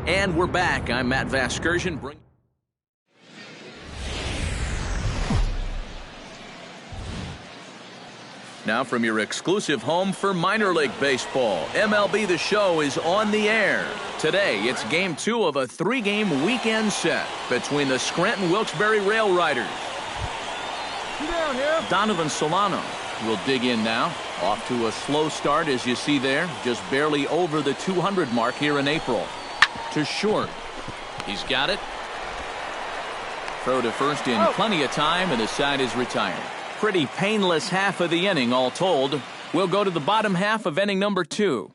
And we're back. I'm Matt Vasgersian. Now from your exclusive home for minor league baseball, MLB The Show is on the air. Today, it's Game 2 of a 3-game weekend set between the Scranton Wilkes-Barre Rail Riders. Donovan Solano will dig in now. Off to a slow start, as you see there. Just barely over the 200 mark here in April. To short. He's got it. Throw to first in plenty of time, and the side is retired. Pretty painless half of the inning, all told. We'll go to the bottom half of inning number 2.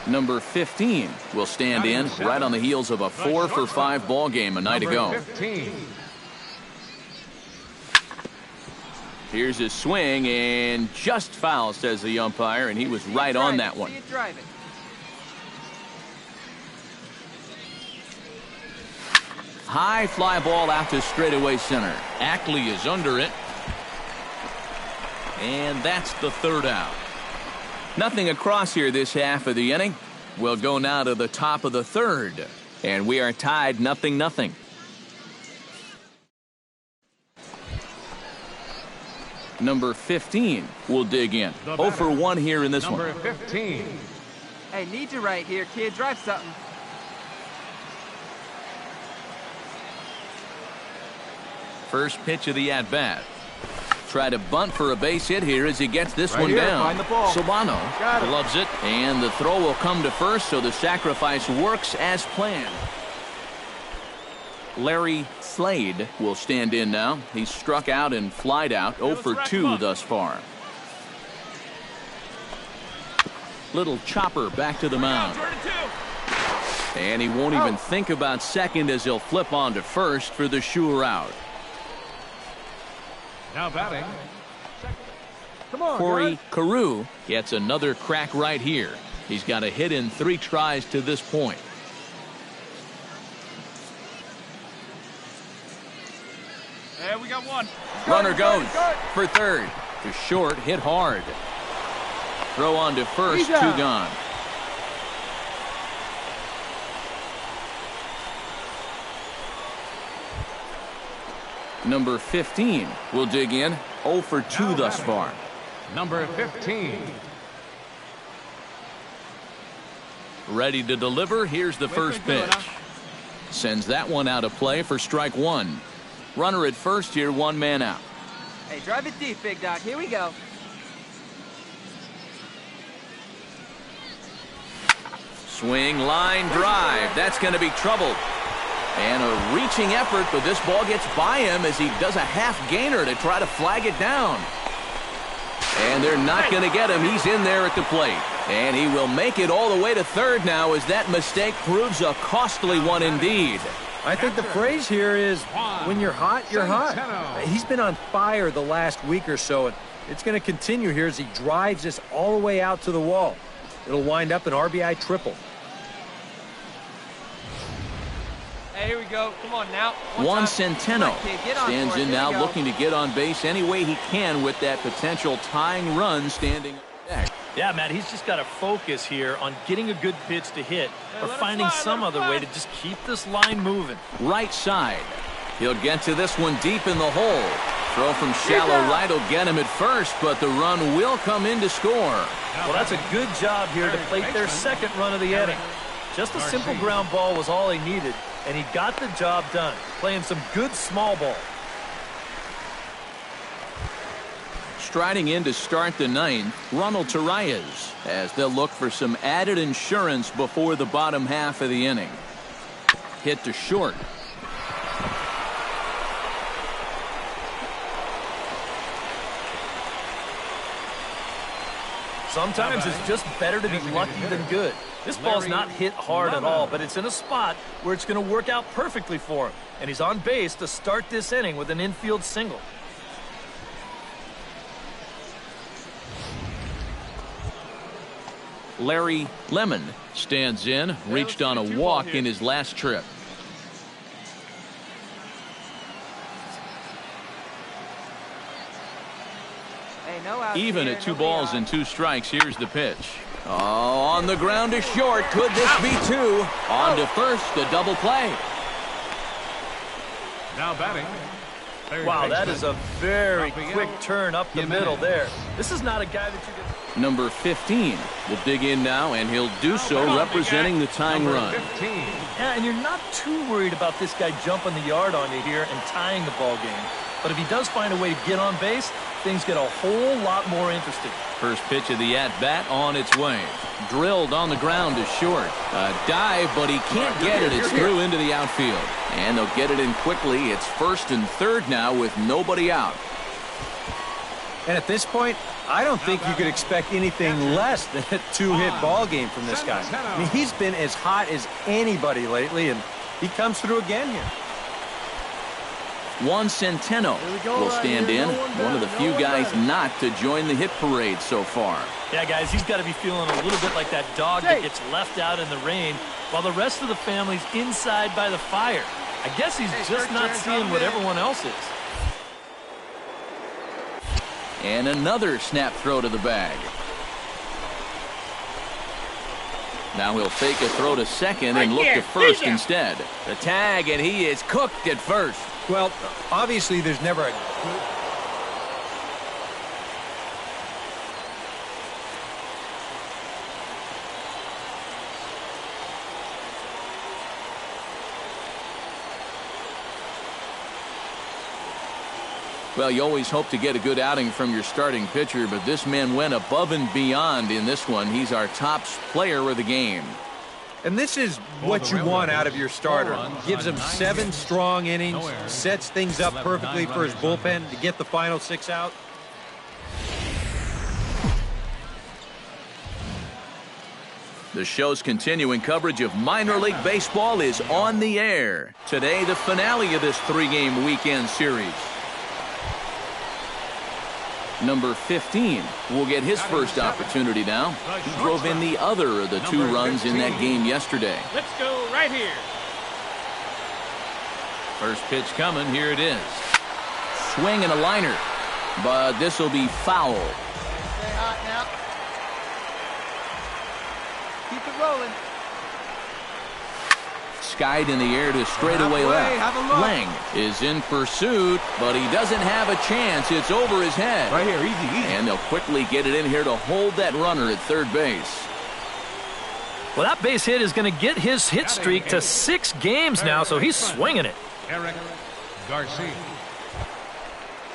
Number 15 will stand in right on the heels of a 4-for-5 ball game a night ago. Here's his swing, and just foul, says the umpire, and he was right on that one. High fly ball out to straightaway center. Ackley is under it. And that's the third out. Nothing across here this half of the inning. We'll go now to the top of the third. And we are tied 0-0. Number 15 will dig in. 0 for 1 here in this one. Number 15. Hey, need you right here, kid. Drive something. First pitch of the at-bat. Try to bunt for a base hit here as he gets this one here, down. find the ball. Solano loves it, and the throw will come to first, so the sacrifice works as planned. Larry Slade will stand in now. He's struck out and flied out. 0 for 2 thus far. Little chopper back to the mound. And he won't even think about second as he'll flip on to first for the sure out. Now batting. Corey Carew gets another crack right here. He's got a hit in 3 tries to this point. There we got one. Runner goes for third. To short, hit hard. Throw on to first, 2 gone. Number 15 will dig in. 0 for 2 thus far. Number 15. Ready to deliver. Here's the first pitch. Sends that one out of play for strike 1. Runner at first here, 1 man out. Hey, drive it deep, big dog. Here we go. Swing, line, drive. That's going to be trouble. And a reaching effort, but this ball gets by him as he does a half gainer to try to flag it down. And they're not going to get him. He's in there at the plate. And he will make it all the way to third now as that mistake proves a costly one indeed. I think the phrase here is, when you're hot, you're hot. He's been on fire the last week or so, and it's going to continue here as he drives this all the way out to the wall. It'll wind up an RBI triple. Hey, here we go. Come on now. Juan Centeno stands in now looking to get on base any way he can with that potential tying run standing on deck. Yeah, Matt, he's just got to focus here on getting a good pitch to hit or finding some other way to just keep this line moving. Right side. He'll get to this one deep in the hole. Throw from shallow right will get him at first, but the run will come in to score. Well, that's a good job here to plate their second run of the inning. Just a simple ground ball was all he needed, and he got the job done, playing some good small ball. Striding in to start the 9th, Ronald Torreyes, as they'll look for some added insurance before the bottom half of the inning. Hit to short. Sometimes it's just better to be lucky than good. This ball's not hit hard at all, but it's in a spot where it's going to work out perfectly for him. And he's on base to start this inning with an infield single. Larry Lemon stands in, reached on a walk in his last trip. Even at 2 balls and 2 strikes, here's the pitch. On the ground is short. Could this be two? On to first, a double play. Now batting. Wow, that is a very quick turn up the middle there. This is not a guy that you can... Number 15 will dig in now, and he'll do so representing the tying run. 15. Yeah, and you're not too worried about this guy jumping the yard on you here and tying the ball game. But if he does find a way to get on base, things get a whole lot more interesting. First pitch of the at-bat on its way. Drilled on the ground is short. A dive, but he can't get it. It's through into the outfield. And they'll get it in quickly. It's first and third now with nobody out. And at this point, I don't think you could expect anything less than a two-hit ball game from this guy. I mean, he's been as hot as anybody lately, and he comes through again here. Juan Centeno will stand in. One of the few guys not to join the hit parade so far. Yeah, guys, he's got to be feeling a little bit like that dog that gets left out in the rain while the rest of the family's inside by the fire. I guess he's just not seeing what everyone else is. And another snap throw to the bag. Now he'll fake a throw to second and look to first instead. The tag, and he is cooked at first. Well, obviously there's never a good... Well, you always hope to get a good outing from your starting pitcher, but this man went above and beyond in this one. He's our top player of the game. And this is what you want out of your starter. Gives him 7 strong innings, sets things up perfectly for his bullpen to get the final 6 out. The show's continuing coverage of minor league baseball is on the air. Today, the finale of this 3-game weekend series. Number 15 will get his first opportunity now. He drove in the other of the 2 runs in that game yesterday. Let's go right here. First pitch coming. Here it is. Swing and a liner. But this will be foul. Stay hot now. Keep it rolling. Skied in the air to straightaway left. Lang is in pursuit, but he doesn't have a chance. It's over his head. Right here, easy. And they'll quickly get it in here to hold that runner at third base. Well, that base hit is going to get his hit streak to 6 games now, so he's swinging it. Eric Garcia.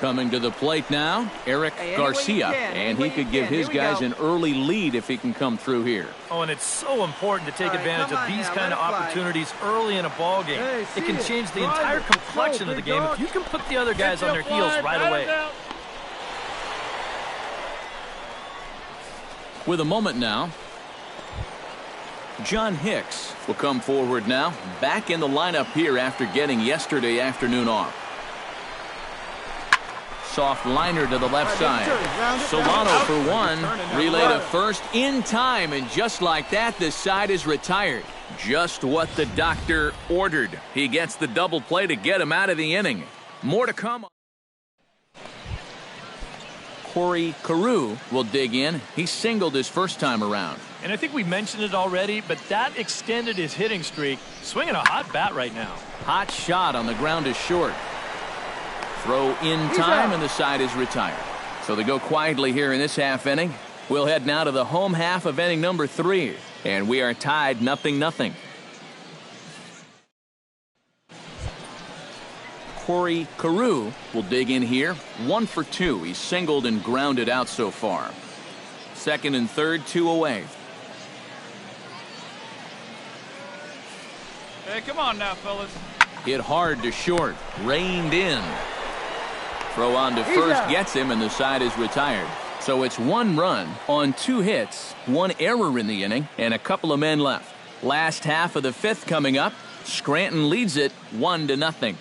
Coming to the plate now, Eric Garcia, and he could give his guys an early lead if he can come through here. Oh, and it's so important to take advantage of these kind of opportunities early in a ball game. It can change the entire complexion of the game if you can put the other guys on their heels right away. With a moment now, John Hicks will come forward now, back in the lineup here after getting yesterday afternoon off. Soft liner to the left side. Solano for one. Relay to first in time, and just like that, this side is retired. Just what the doctor ordered. He gets the double play to get him out of the inning. More to come. Corey Carew will dig in. He singled his first time around. And I think we mentioned it already, but that extended his hitting streak. Swinging a hot bat right now. Hot shot on the ground is short. Throw in time, and the side is retired. So they go quietly here in this half inning. We'll head now to the home half of inning number 3. And we are tied 0-0. Corey Carew will dig in here. 1 for 2. He's singled and grounded out so far. Second and third, 2 away. Hey, come on now, fellas. Hit hard to short. Reined in. Throw on to first gets him, and the side is retired. So it's 1 run on 2 hits, 1 error in the inning, and a couple of men left. Last half of the 5th coming up. Scranton leads it 1-0.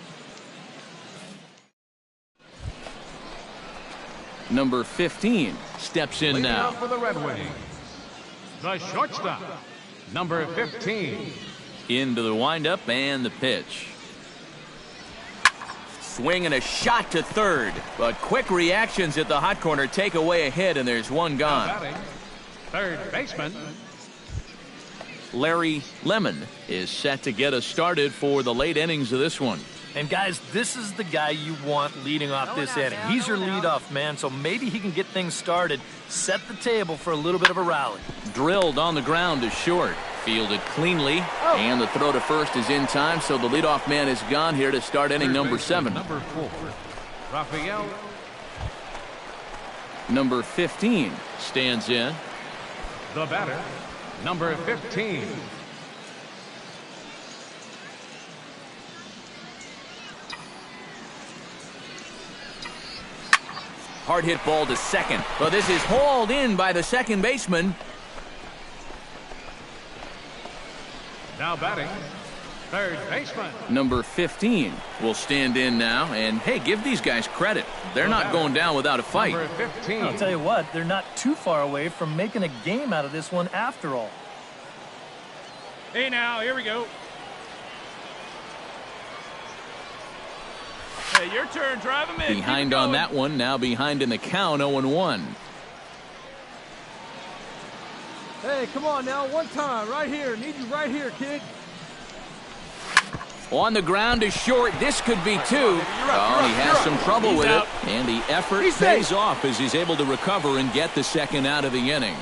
Number 15 steps in now. For the Red Wings, the shortstop, number 15. Into the windup and the pitch. Swing and a shot to third, but quick reactions at the hot corner take away a hit, and there's 1 gone. Third baseman, Larry Lemon is set to get us started for the late innings of this one. And guys, this is the guy you want leading off this inning. He's your leadoff man, so maybe he can get things started, set the table for a little bit of a rally. Drilled on the ground to short. Fielded cleanly, and the throw to first is in time, so the leadoff man is gone here to start inning number 7. Number 4, Rafael. Number 15 stands in. The batter, number 15. Hard hit ball to second, but this is hauled in by the second baseman. Now batting, third baseman. Number 15 will stand in now, and hey, give these guys credit. They're not going down without a fight. Number 15. I'll tell you what, they're not too far away from making a game out of this one after all. Hey now, here we go. Hey, your turn, drive him in. Behind on that one, now behind in the count, 0-1. Hey, come on now, one time, right here. Need you right here, kid. On the ground is short. This could be 2. Oh, he has some trouble with it. And the effort pays off as he's able to recover and get the second out of the inning.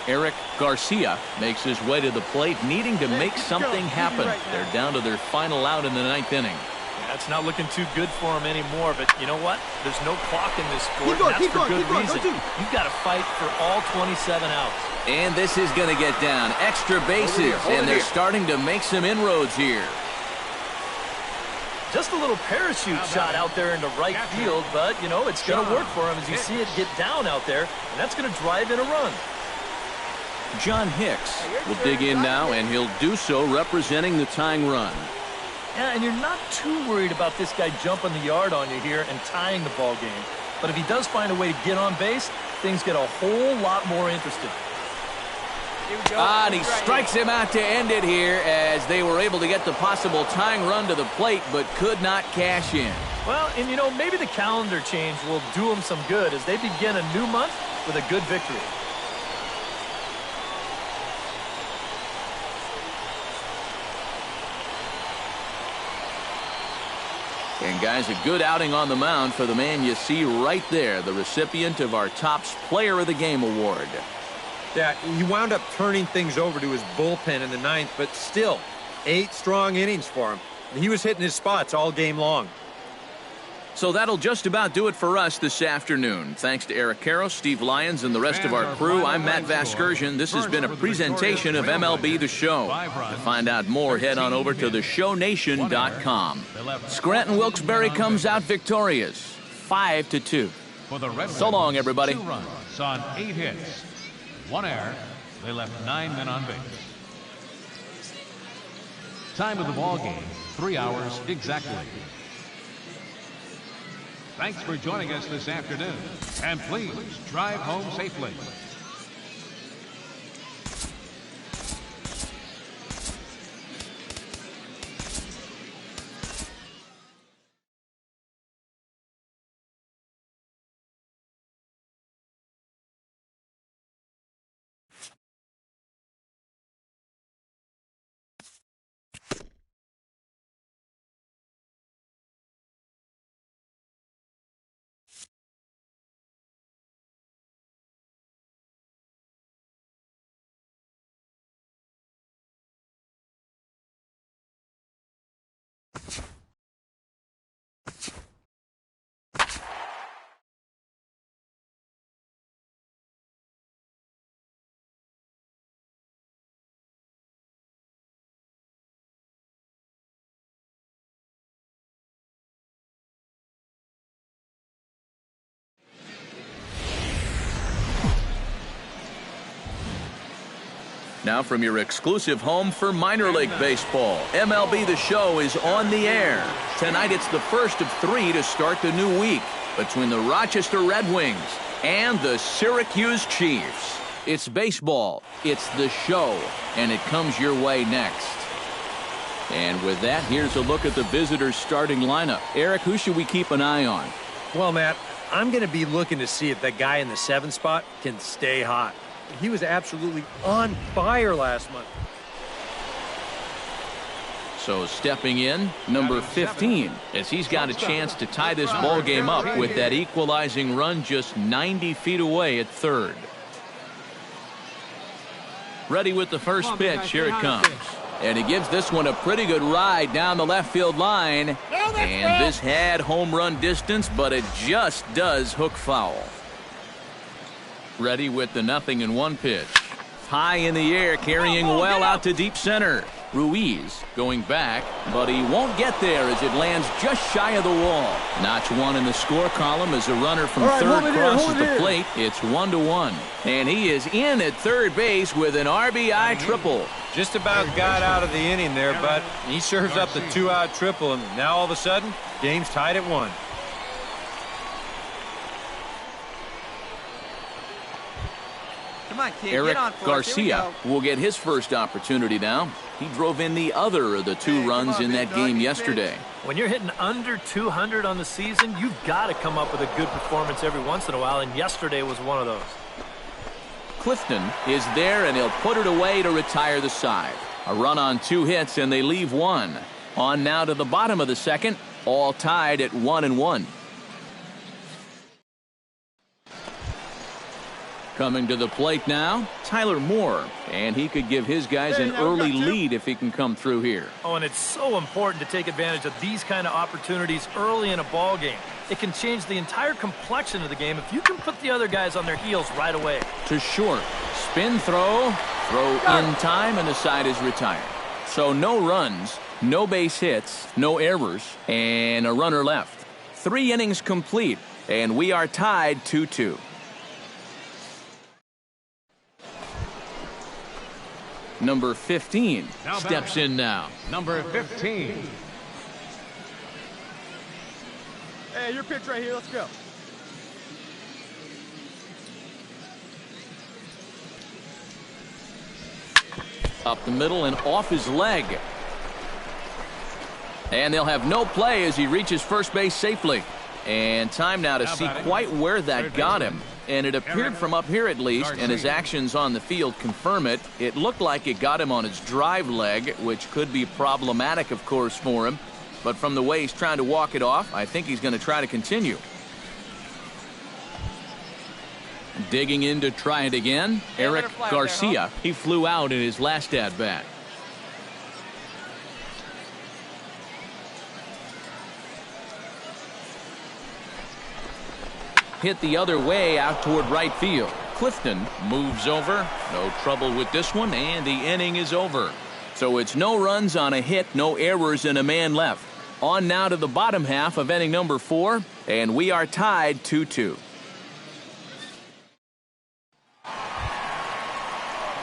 Eric Garcia makes his way to the plate, needing to make something happen. They're down to their final out in the 9th inning. That's not looking too good for him anymore, but you know what? There's no clock in this sport, and that's for good reason. You've got to fight for all 27 outs. And this is going to get down. Extra bases, and they're starting to make some inroads here. Just a little parachute shot out there into right field, but, you know, it's going to work for him as you see it get down out there, and that's going to drive in a run. John Hicks will dig in now, and he'll do so representing the tying run. Yeah, and you're not too worried about this guy jumping the yard on you here and tying the ball game. But if he does find a way to get on base, things get a whole lot more interesting. And he strikes him out to end it here as they were able to get the possible tying run to the plate but could not cash in. Well, and you know, maybe the calendar change will do them some good as they begin a new month with a good victory. And guys, a good outing on the mound for the man you see right there, the recipient of our Topps Player of the Game award. Yeah, he wound up turning things over to his bullpen in the 9th, but still, 8 strong innings for him. He was hitting his spots all game long. So that'll just about do it for us this afternoon. Thanks to Eric Karros, Steve Lyons, and the rest of our crew, I'm Matt Vasgersian. This has been a presentation of MLB The Show. To find out more, head on over to theshownation.com. Scranton Wilkes-Barre comes out victorious, 5-2. So long, everybody. 2 runs on 8 hits, 1 error. They left 9 men on base. Time of the ball game, 3 hours exactly. Thanks for joining us this afternoon, and please drive home safely. Now from your exclusive home for minor league baseball, MLB The Show is on the air. Tonight it's the first of 3 to start the new week between the Rochester Red Wings and the Syracuse Chiefs. It's baseball, it's The Show, and it comes your way next. And with that, here's a look at the visitors' starting lineup. Eric, who should we keep an eye on? Well, Matt, I'm going to be looking to see if that guy in the 7 spot can stay hot. He was absolutely on fire last month. So stepping in, number 15, as he's got a chance to tie this ball game up with that equalizing run just 90 feet away at third. Ready with the first pitch. Here it comes. And he gives this one a pretty good ride down the left field line. And this had home run distance, but it just does hook foul. Ready with the 0-1 pitch. High in the air, carrying well out to deep center. Ruiz going back, but he won't get there as it lands just shy of the wall. Notch 1 in the score column as a runner from third crosses the plate. It's 1-1. And he is in at third base with an RBI triple. Just about got out of the inning there, but he serves up the 2-out triple, and now all of a sudden, game's tied at 1. Come on, kid. Eric Get on for Garcia will get his first opportunity now. He drove in the other of the 2 runs in that game yesterday. When you're hitting under 200 on the season, you've got to come up with a good performance every once in a while, and yesterday was one of those. Clifton is there, and he'll put it away to retire the side. A run on 2 hits, and they leave 1. On now to the bottom of the second, all tied at 1-1. Coming to the plate now, Tyler Moore, and he could give his guys an early lead if he can come through here. Oh, and it's so important to take advantage of these kind of opportunities early in a ball game. It can change the entire complexion of the game if you can put the other guys on their heels right away. To short, spin throw in time, and the side is retired. So no runs, no base hits, no errors, and a runner left. 3 innings complete, and we are tied 2-2. Number 15 steps in now. Number 15. Hey, your pitch right here. Let's go. Up the middle and off his leg. And they'll have no play as he reaches first base safely. And time now to see quite where that got him. And it appeared from up here at least, and his actions on the field confirm it. It looked like it got him on his drive leg, which could be problematic, of course, for him. But from the way he's trying to walk it off, I think he's going to try to continue. Digging in to try it again, Eric Garcia. He flew out in his last at-bat. Hit the other way out toward right field. Clifton moves over. No trouble with this one, and the inning is over. So it's no runs on a hit, no errors, and a man left. On now to the bottom half of inning number 4, and we are tied 2-2.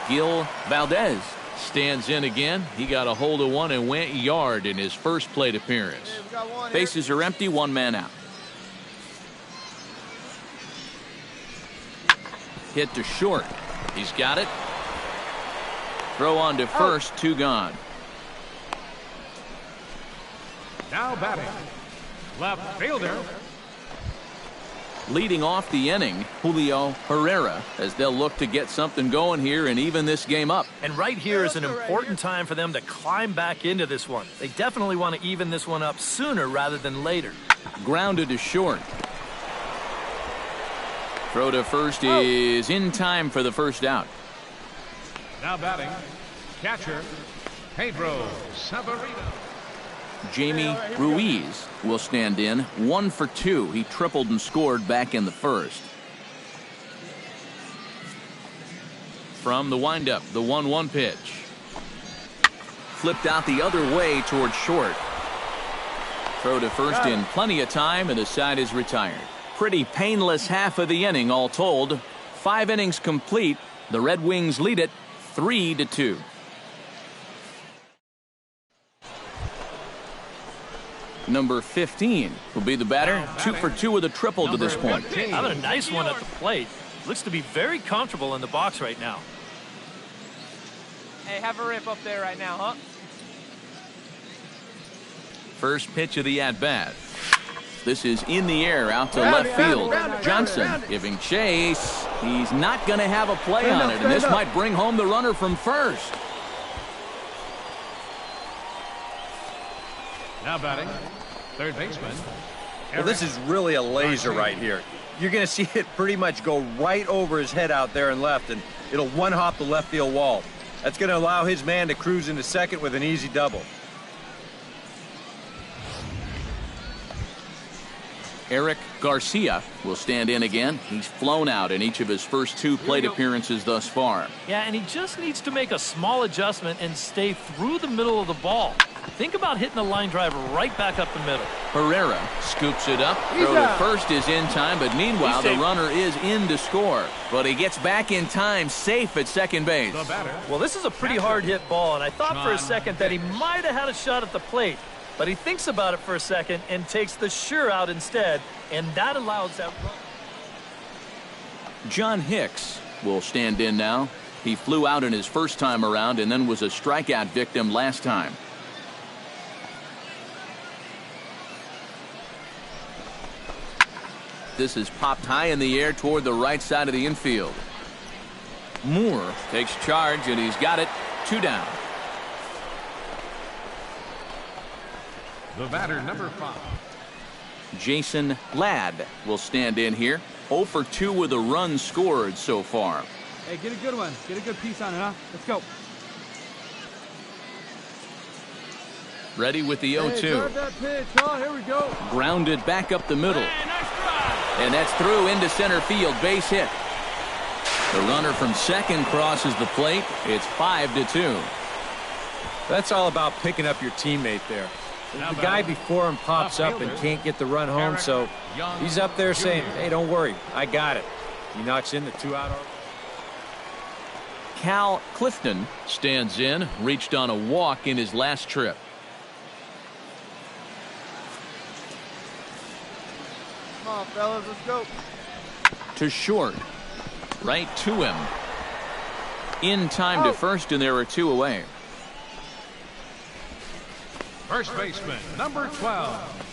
Gil Valdez stands in again. He got a hold of one and went yard in his first plate appearance. Bases are empty, 1 man out. Hit to short. He's got it. Throw on to first, 2 gone. Now batting, left fielder. Leading off the inning, Julio Herrera, as they'll look to get something going here and even this game up. And right here is an important time for them to climb back into this one. They definitely want to even this one up sooner rather than later. Grounded to short. Throw to first is in time for the first out. Now batting, catcher, Pedro Severino. Jamie Ruiz will stand in. 1 for 2. He tripled and scored back in the first. From the windup, the 1-1 pitch. Flipped out the other way toward short. Throw to first in plenty of time, and the side is retired. Pretty painless half of the inning all told. 5 innings complete. The Red Wings lead it 3-2. Number 15 will be the batter. 2 for 2 with a triple to this point. Having a nice one at the plate. Looks to be very comfortable in the box right now. Hey, have a rip up there right now, huh? First pitch of the at-bat. This is in the air out to left field. Johnson giving chase. He's not going to have a play on it, and this might bring home the runner from first. Now batting, third baseman. Well, this is really a laser right here. You're going to see it pretty much go right over his head out there and left, and it'll one-hop the left field wall. That's going to allow his man to cruise into second with an easy double. Eric Garcia will stand in again. He's flown out in each of his first 2 plate appearances thus far. Yeah, and he just needs to make a small adjustment and stay through the middle of the ball. Think about hitting a line drive right back up the middle. Herrera scoops it up. Throw to first is in time, but meanwhile the runner is in to score. But he gets back in time, safe at second base. Well, this is a pretty hard hit ball, and I thought for a second that he might have had a shot at the plate. But he thinks about it for a second and takes the sure out instead, and that allows that run. John Hicks will stand in now. He flew out in his first time around and then was a strikeout victim last time. This is popped high in the air toward the right side of the infield. Moore takes charge, and he's got it. 2 down. The batter, number 5. Jason Ladd will stand in here. 0 for 2 with a run scored so far. Hey, get a good one. Get a good piece on it, huh? Let's go. Ready with the 0-2. Hey, drive that pitch, huh? Here we go. Grounded back up the middle. And that's through into center field. Base hit. The runner from second crosses the plate. It's 5-2. That's all about picking up your teammate there. The guy before him pops up and can't get the run home, so he's up there saying, hey, don't worry, I got it. He knocks in the 2-out. Cal Clifton stands in, reached on a walk in his last trip. Come on, fellas, let's go. To short. Right to him. In time to first, and there are 2 away. First baseman, number 12.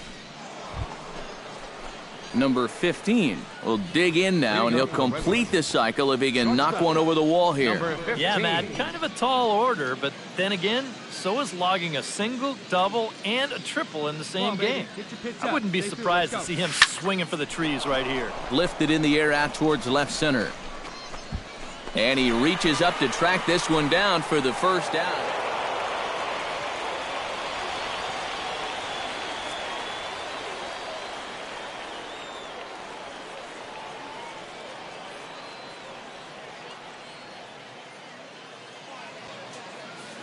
Number 15 will dig in now, and he'll complete the cycle if he can knock one over the wall here. Yeah, Matt, kind of a tall order, but then again, so is logging a single, double, and a triple in the same game. I wouldn't be surprised to see him swinging for the trees right here. Lifted in the air out towards left center. And he reaches up to track this one down for the first down.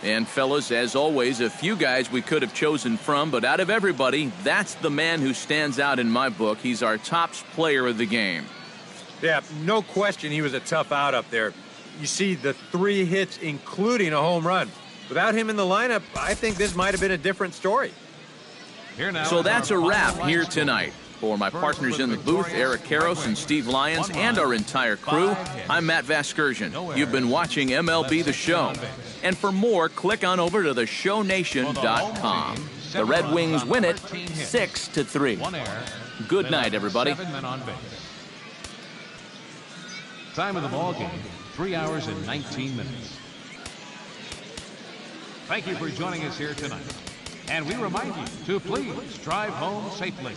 And fellas, as always, a few guys we could have chosen from, but out of everybody, that's the man who stands out in my book. He's our top player of the game. Yeah, no question he was a tough out up there. You see the 3 hits, including a home run. Without him in the lineup, I think this might have been a different story. So that's a wrap here tonight. For my partners in the booth, Eric Karros and Steve Lyons, and our entire crew, I'm Matt Vasgersian. You've been watching MLB The Show. And for more, click on over to theshownation.com. The Red Wings win it 6-3. Good night, everybody. 7 men on base. Time of the ball game, 3 hours and 19 minutes. Thank you for joining us here tonight. And we remind you to please drive home safely.